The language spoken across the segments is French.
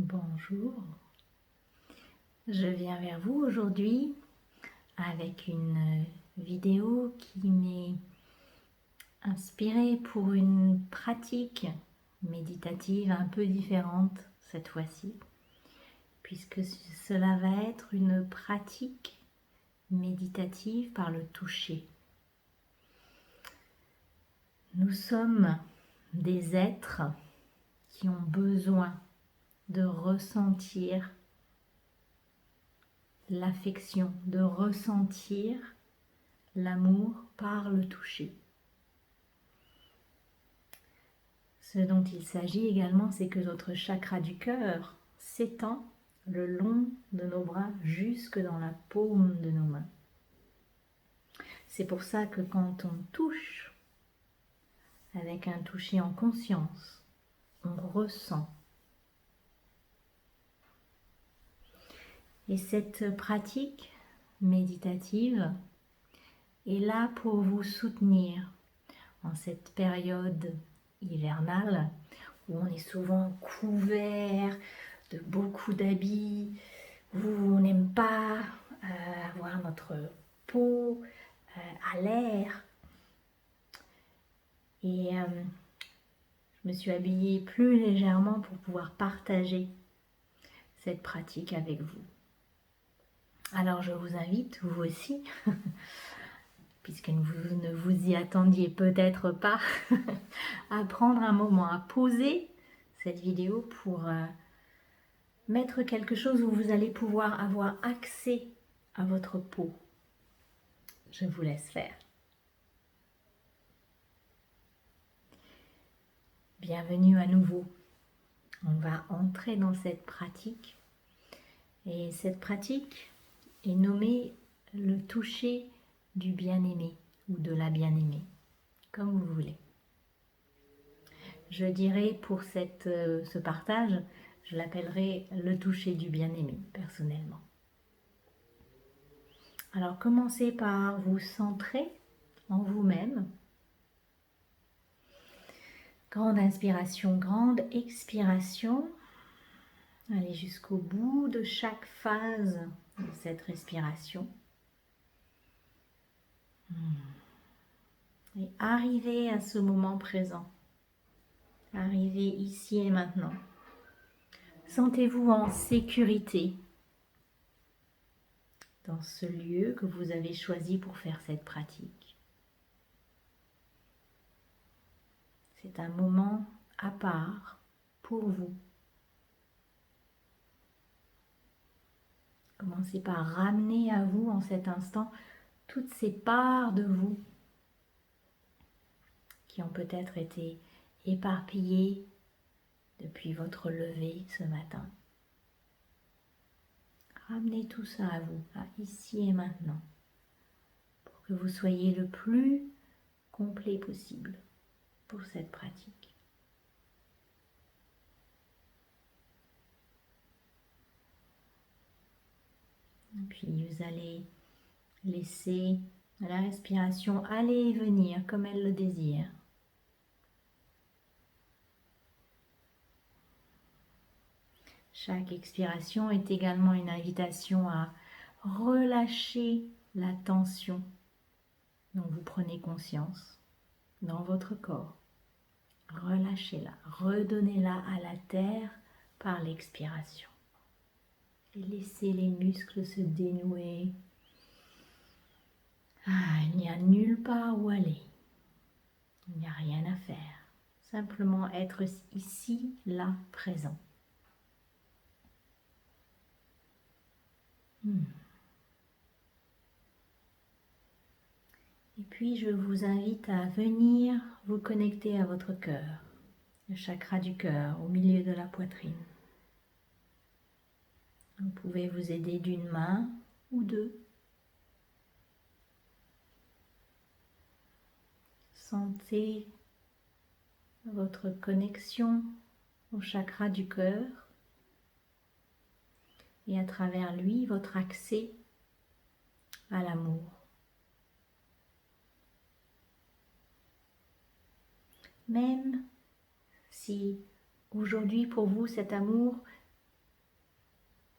Bonjour, je viens vers vous aujourd'hui avec une vidéo qui m'est inspirée pour une pratique méditative un peu différente cette fois-ci, puisque cela va être une pratique méditative par le toucher. Nous sommes des êtres qui ont besoin de ressentir l'affection, de ressentir l'amour par le toucher. Ce dont il s'agit également, c'est que notre chakra du cœur s'étend le long de nos bras jusque dans la paume de nos mains. C'est pour ça que quand on touche, avec un toucher en conscience, on ressent. Et cette pratique méditative est là pour vous soutenir en cette période hivernale où on est souvent couvert de beaucoup d'habits, où on n'aime pas avoir notre peau à l'air. Et je me suis habillée plus légèrement pour pouvoir partager cette pratique avec vous. Alors je vous invite, vous aussi, puisque vous ne vous y attendiez peut-être pas, à prendre un moment, à poser cette vidéo pour mettre quelque chose où vous allez pouvoir avoir accès à votre peau. Je vous laisse faire. Bienvenue à nouveau. On va entrer dans cette pratique. Et cette pratique est nommée le toucher du bien-aimé ou de la bien-aimée, comme vous voulez. Je dirais pour ce partage, je l'appellerai le toucher du bien-aimé, personnellement. Alors commencez par vous centrer en vous-même. Grande inspiration, grande expiration. Allez jusqu'au bout de chaque phase de cette respiration. Et arrivez à ce moment présent. Arrivez ici et maintenant. Sentez-vous en sécurité dans ce lieu que vous avez choisi pour faire cette pratique. C'est un moment à part pour vous. Commencez par ramener à vous en cet instant toutes ces parts de vous qui ont peut-être été éparpillées depuis votre lever ce matin. Ramenez tout ça à vous, à ici et maintenant, pour que vous soyez le plus complet possible pour cette pratique. Et puis vous allez laisser la respiration aller et venir comme elle le désire. Chaque expiration est également une invitation à relâcher la tension dont vous prenez conscience dans votre corps. Relâchez-la, redonnez-la à la terre par l'expiration. Et laissez les muscles se dénouer. Il n'y a nulle part où aller. Il n'y a rien à faire. Simplement être ici, là, présent. Et puis je vous invite à venir vous connecter à votre cœur, le chakra du cœur au milieu de la poitrine. Vous pouvez vous aider d'une main ou deux. Sentez votre connexion au chakra du cœur et à travers lui votre accès à l'amour. Même si aujourd'hui pour vous cet amour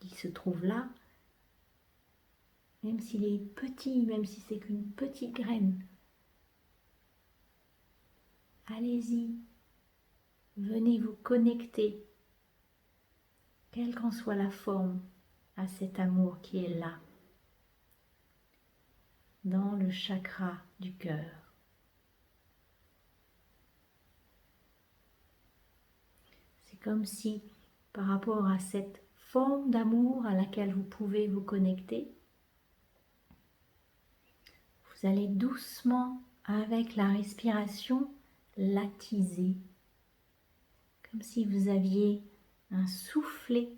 qui se trouve là, même s'il est petit, même si c'est qu'une petite graine. Allez-y, venez vous connecter, quelle qu'en soit la forme, à cet amour qui est là, dans le chakra du cœur. C'est comme si, par rapport à cette forme d'amour à laquelle vous pouvez vous connecter, vous allez doucement, avec la respiration, l'attiser, comme si vous aviez un soufflet.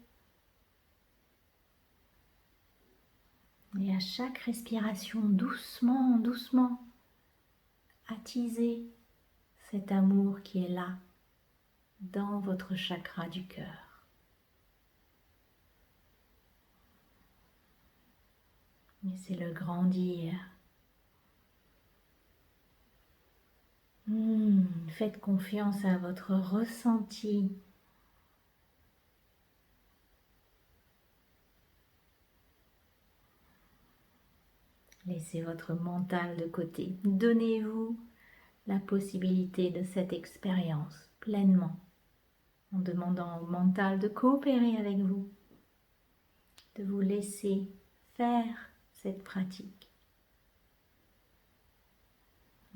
Et à chaque respiration, doucement, doucement, attisez cet amour qui est là, dans votre chakra du cœur. Laissez-le grandir. Faites confiance à votre ressenti. Laissez votre mental de côté. Donnez-vous la possibilité de cette expérience pleinement, en demandant au mental de coopérer avec vous, de vous laisser faire cette pratique.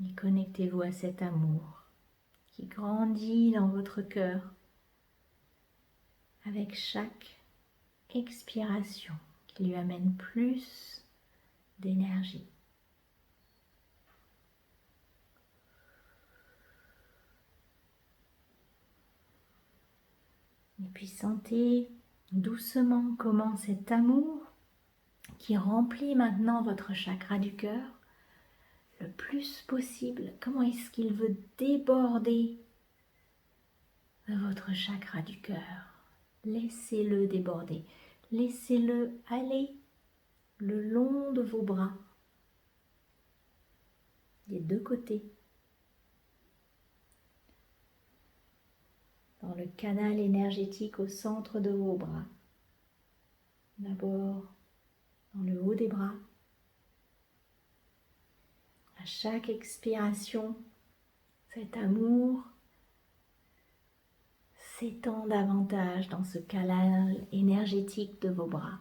Et connectez-vous à cet amour qui grandit dans votre cœur avec chaque expiration qui lui amène plus d'énergie. Et puis sentez doucement comment cet amour qui remplit maintenant votre chakra du cœur le plus possible, comment est-ce qu'il veut déborder de votre chakra du cœur. Laissez-le déborder, laissez-le aller le long de vos bras, des deux côtés, dans le canal énergétique au centre de vos bras. D'abord dans le haut des bras. À chaque expiration, cet amour s'étend davantage dans ce canal énergétique de vos bras.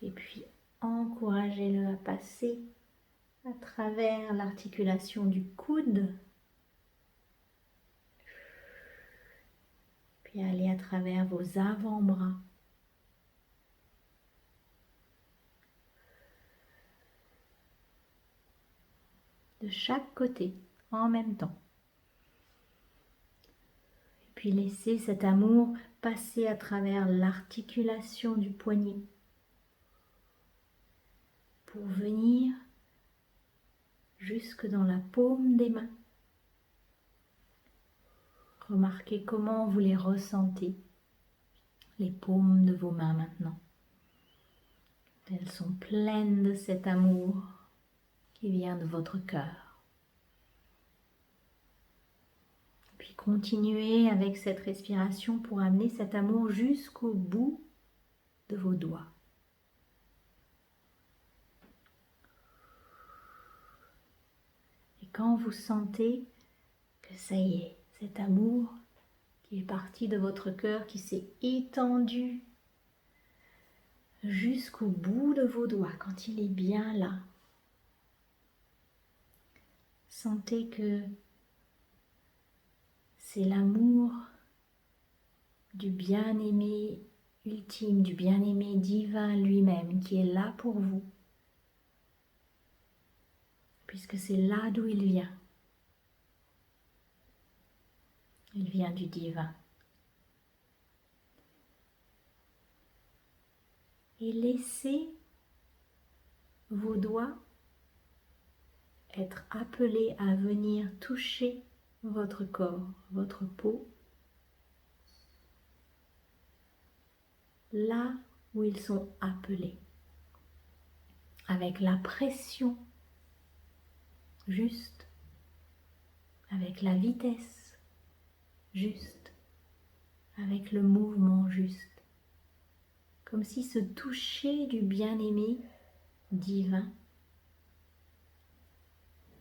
Et puis encouragez-le à passer à travers l'articulation du coude, puis aller à travers vos avant-bras. De chaque côté, en même temps. Et puis laissez cet amour passer à travers l'articulation du poignet pour venir jusque dans la paume des mains. Remarquez comment vous les ressentez, les paumes de vos mains maintenant. Elles sont pleines de cet amour qui vient de votre cœur. Puis continuez avec cette respiration pour amener cet amour jusqu'au bout de vos doigts. Et quand vous sentez que ça y est, cet amour qui est parti de votre cœur, qui s'est étendu jusqu'au bout de vos doigts, quand il est bien là, sentez que c'est l'amour du bien-aimé ultime, du bien-aimé divin lui-même qui est là pour vous, puisque c'est là d'où il vient. Il vient du divin. Et laissez vos doigts être appelés à venir toucher votre corps, votre peau, là où ils sont appelés, avec la pression juste, avec la vitesse juste, avec le mouvement juste, comme si ce toucher du bien-aimé divin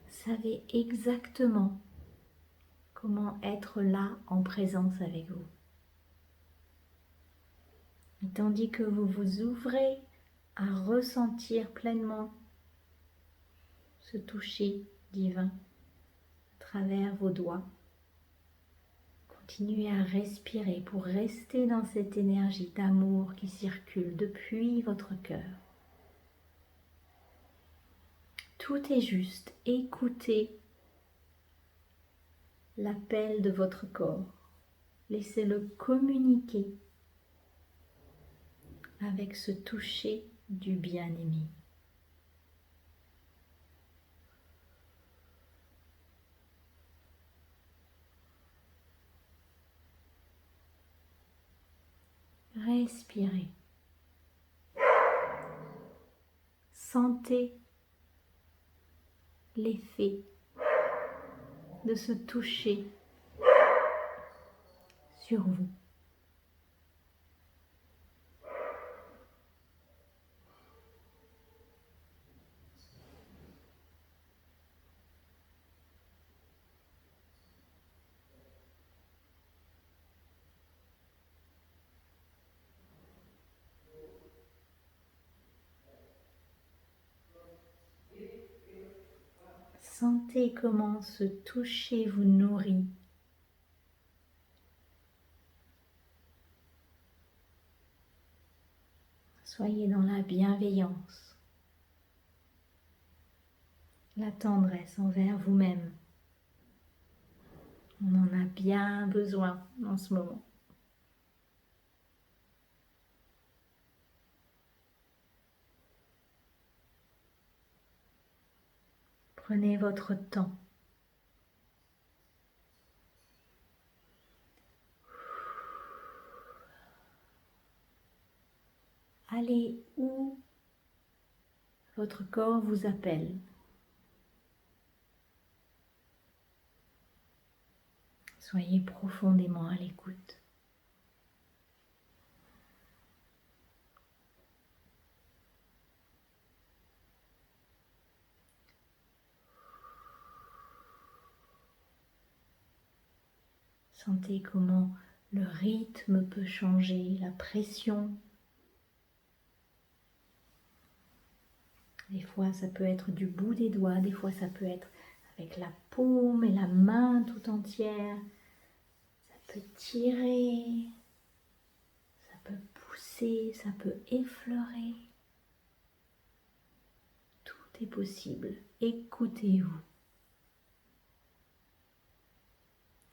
savait exactement comment être là en présence avec vous. Et tandis que vous vous ouvrez à ressentir pleinement ce toucher divin à travers vos doigts, continuez à respirer pour rester dans cette énergie d'amour qui circule depuis votre cœur. Tout est juste, écoutez l'appel de votre corps, laissez-le communiquer avec ce toucher du bien-aimé. Respirez. Sentez l'effet de ce toucher sur vous. Sentez comment ce toucher vous nourrit. Soyez dans la bienveillance, la tendresse envers vous-même. On en a bien besoin en ce moment. Prenez votre temps. Allez où votre corps vous appelle. Soyez profondément à l'écoute. Sentez comment le rythme peut changer, la pression. Des fois, ça peut être du bout des doigts, des fois, ça peut être avec la paume et la main tout entière. Ça peut tirer, ça peut pousser, ça peut effleurer. Tout est possible. Écoutez-vous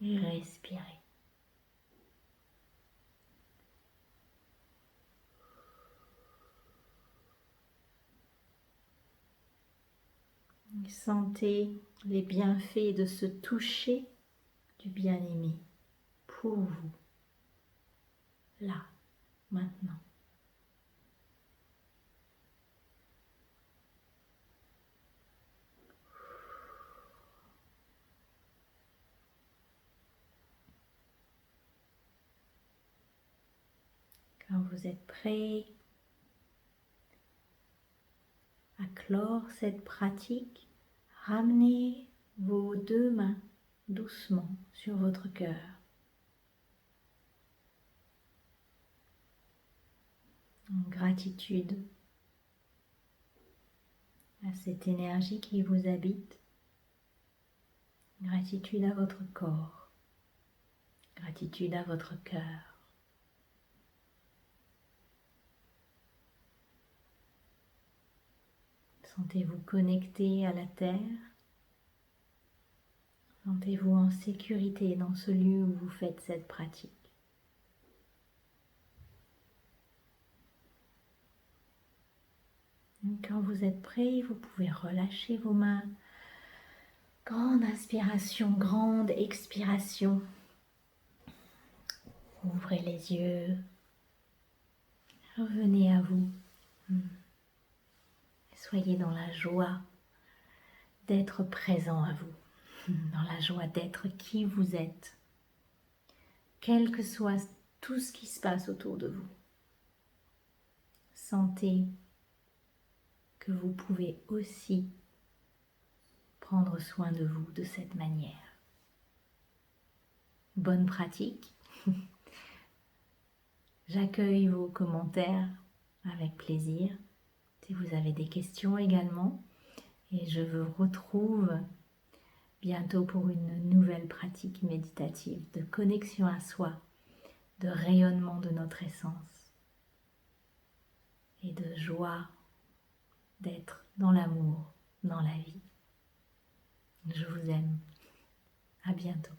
et respirez. Sentez les bienfaits de ce toucher du bien-aimé pour vous, là, maintenant. Quand vous êtes prêt à clore cette pratique, ramenez vos deux mains doucement sur votre cœur. En gratitude à cette énergie qui vous habite, gratitude à votre corps, gratitude à votre cœur. Sentez-vous connecté à la terre. Sentez-vous en sécurité dans ce lieu où vous faites cette pratique. Quand vous êtes prêt, vous pouvez relâcher vos mains. Grande inspiration, grande expiration. Ouvrez les yeux. Revenez à vous. Soyez dans la joie d'être présent à vous, dans la joie d'être qui vous êtes. Quelles que soient tout ce qui se passe autour de vous. Sentez que vous pouvez aussi prendre soin de vous de cette manière. Bonne pratique. J'accueille vos commentaires avec plaisir. Si vous avez des questions également. Et je vous retrouve bientôt pour une nouvelle pratique méditative de connexion à soi, de rayonnement de notre essence et de joie d'être dans l'amour, dans la vie. Je vous aime. À bientôt.